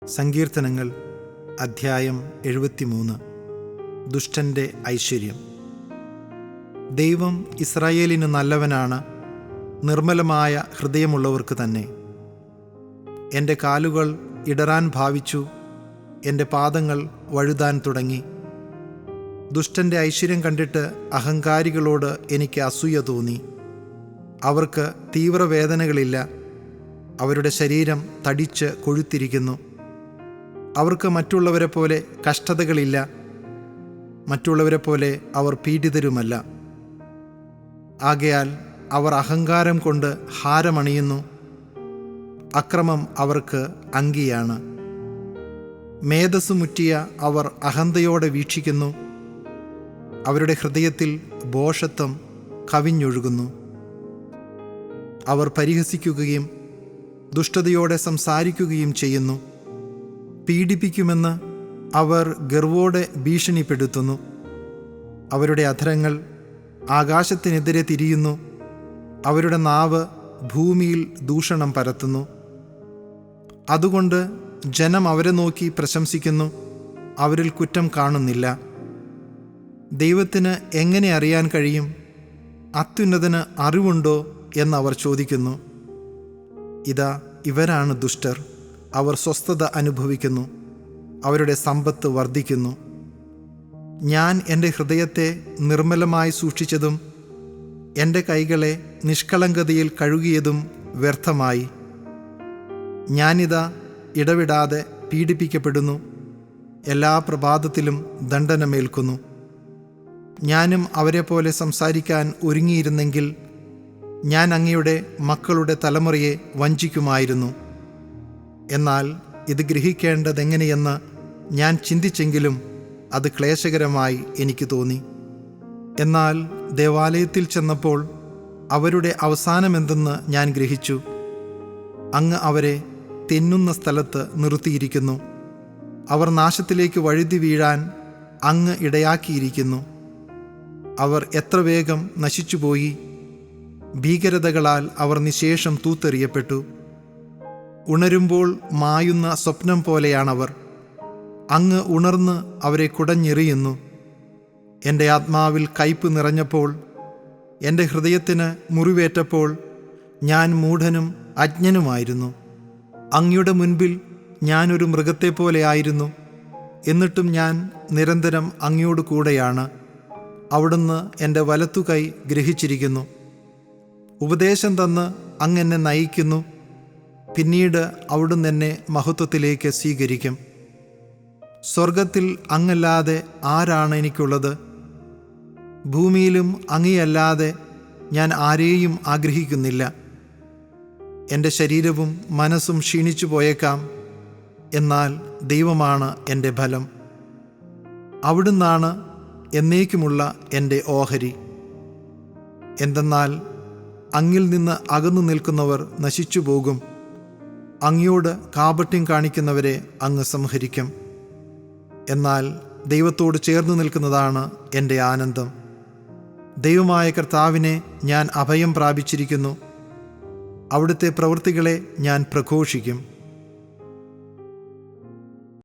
സങ്കീർത്തനങ്ങൾ അധ്യായം 73. ദുഷ്ടൻ്റെ ഐശ്വര്യം. ദൈവം ഇസ്രായേലിന് നല്ലവനാണ്, നിർമ്മലമായ ഹൃദയമുള്ളവർക്ക് തന്നെ. എൻ്റെ കാലുകൾ ഇടറാൻ ഭാവിച്ചു, എൻ്റെ പാദങ്ങൾ വഴുതാൻ തുടങ്ങി. ദുഷ്ടൻ്റെ ഐശ്വര്യം കണ്ടിട്ട് അഹങ്കാരികളോട് എനിക്ക് അസൂയ തോന്നി. അവർക്ക് തീവ്രവേദനകളില്ല, അവരുടെ ശരീരം തടിച്ച് കൊഴുത്തിരിക്കുന്നു. അവർക്ക് മറ്റുള്ളവരെ പോലെ കഷ്ടതകളില്ല, മറ്റുള്ളവരെ പോലെ അവർ പീഡിതരുമല്ല. ആകയാൽ അവർ അഹങ്കാരം കൊണ്ട് ഹാരമണിയുന്നു, അക്രമം അവർക്ക് അങ്കിയാണ്. മേധസ്സു മുറ്റിയ അവർ അഹന്തയോടെ വീക്ഷിക്കുന്നു, അവരുടെ ഹൃദയത്തിൽ ഭോഷത്വം കവിഞ്ഞൊഴുകുന്നു. അവർ പരിഹസിക്കുകയും ദുഷ്ടതയോടെ സംസാരിക്കുകയും ചെയ്യുന്നു. പീഡിപ്പിക്കുമെന്ന് അവർ ഗർവോടെ ഭീഷണിപ്പെടുത്തുന്നു. അവരുടെ അധരങ്ങൾ ആകാശത്തിനെതിരെ തിരിയുന്നു, അവരുടെ നാവ് ഭൂമിയിൽ ദൂഷണം പരത്തുന്നു. അതുകൊണ്ട് ജനം അവരെ നോക്കി പ്രശംസിക്കുന്നു, അവരിൽ കുറ്റം കാണുന്നില്ല. ദൈവത്തിന് എങ്ങനെ അറിയാൻ കഴിയും? അത്യുന്നതന് അറിവുണ്ടോ എന്നവർ ചോദിക്കുന്നു. ഇതാ, ഇവരാണ് ദുഷ്ടർ. അവർ സ്വസ്ഥത അനുഭവിക്കുന്നു, അവരുടെ സമ്പത്ത് വർദ്ധിക്കുന്നു. ഞാൻ എൻ്റെ ഹൃദയത്തെ നിർമ്മലമായി സൂക്ഷിച്ചതും എൻ്റെ കൈകളെ നിഷ്കളങ്കതയിൽ കഴുകിയതും വ്യർത്ഥമായി. ഞാനിതാ ഇടവിടാതെ പീഡിപ്പിക്കപ്പെടുന്നു, എല്ലാ പ്രഭാതത്തിലും ദണ്ഡനമേൽക്കുന്നു. ഞാനും അവരെപ്പോലെ സംസാരിക്കാൻ ഒരുങ്ങിയിരുന്നെങ്കിൽ ഞാൻ അങ്ങയുടെ മക്കളുടെ തലമുറയെ വഞ്ചിക്കുമായിരുന്നു. എന്നാൽ ഇത് ഗ്രഹിക്കേണ്ടതെങ്ങനെയെന്ന് ഞാൻ ചിന്തിച്ചെങ്കിലും അത് ക്ലേശകരമായി എനിക്ക് തോന്നി. എന്നാൽ ദേവാലയത്തിൽ ചെന്നപ്പോൾ അവരുടെ അവസാനമെന്തെന്ന് ഞാൻ ഗ്രഹിച്ചു. അങ്ങ് അവരെ തെന്നുന്ന സ്ഥലത്ത് നിർത്തിയിരിക്കുന്നു, അവർ നാശത്തിലേക്ക് വഴുതി വീഴാൻ അങ്ങ് ഇടയാക്കിയിരിക്കുന്നു. അവർ എത്ര വേഗം നശിച്ചുപോയി! ഭീകരതകളാൽ അവർ നിശേഷം തൂത്തെറിയപ്പെട്ടു. ഉണരുമ്പോൾ മായുന്ന സ്വപ്നം പോലെയാണവർ. അങ്ങ് ഉണർന്ന് അവരെ കുടഞ്ഞെറിയുന്നു. എൻ്റെ ആത്മാവിൽ കയ്പ് നിറഞ്ഞപ്പോൾ, എൻ്റെ ഹൃദയത്തിന് മുറിവേറ്റപ്പോൾ ഞാൻ മൂഢനും അജ്ഞനുമായിരുന്നു. അങ്ങയുടെ മുൻപിൽ ഞാനൊരു മൃഗത്തെപ്പോലെ ആയിരുന്നു. എന്നിട്ടും ഞാൻ നിരന്തരം അങ്ങയോട് കൂടെയാണ്. അവിടുന്ന് എൻ്റെ വലത്തുകൈ ഗ്രഹിച്ചിരിക്കുന്നു. ഉപദേശം തന്ന് അങ്ങ് എന്നെ നയിക്കുന്നു. പിന്നീട് അവിടുന്ന് എന്നെ മഹത്വത്തിലേക്ക് സ്വീകരിക്കും. സ്വർഗത്തിൽ അങ്ങല്ലാതെ ആരാണ് എനിക്കുള്ളത്? ഭൂമിയിലും അങ്ങയല്ലാതെ ഞാൻ ആരെയും ആഗ്രഹിക്കുന്നില്ല. എൻ്റെ ശരീരവും മനസ്സും ക്ഷീണിച്ചു പോയേക്കാം, എന്നാൽ ദൈവമാണ് എൻ്റെ ബലം. അവിടുന്നാണ് എന്നേക്കുമുള്ള എൻ്റെ ഓഹരി. എന്തെന്നാൽ അങ്ങിൽ നിന്ന് അകന്നു നിൽക്കുന്നവർ നശിച്ചു പോകും. അങ്ങയോട് കാപട്യം കാണിക്കുന്നവരെ അങ്ങ് സംഹരിക്കും. എന്നാൽ ദൈവത്തോട് ചേർന്ന് നിൽക്കുന്നതാണ് എൻ്റെ ആനന്ദം. ദൈവമായ കർത്താവിനെ ഞാൻ അഭയം പ്രാപിച്ചിരിക്കുന്നു. അവിടുത്തെ പ്രവൃത്തികളെ ഞാൻ പ്രഘോഷിക്കും.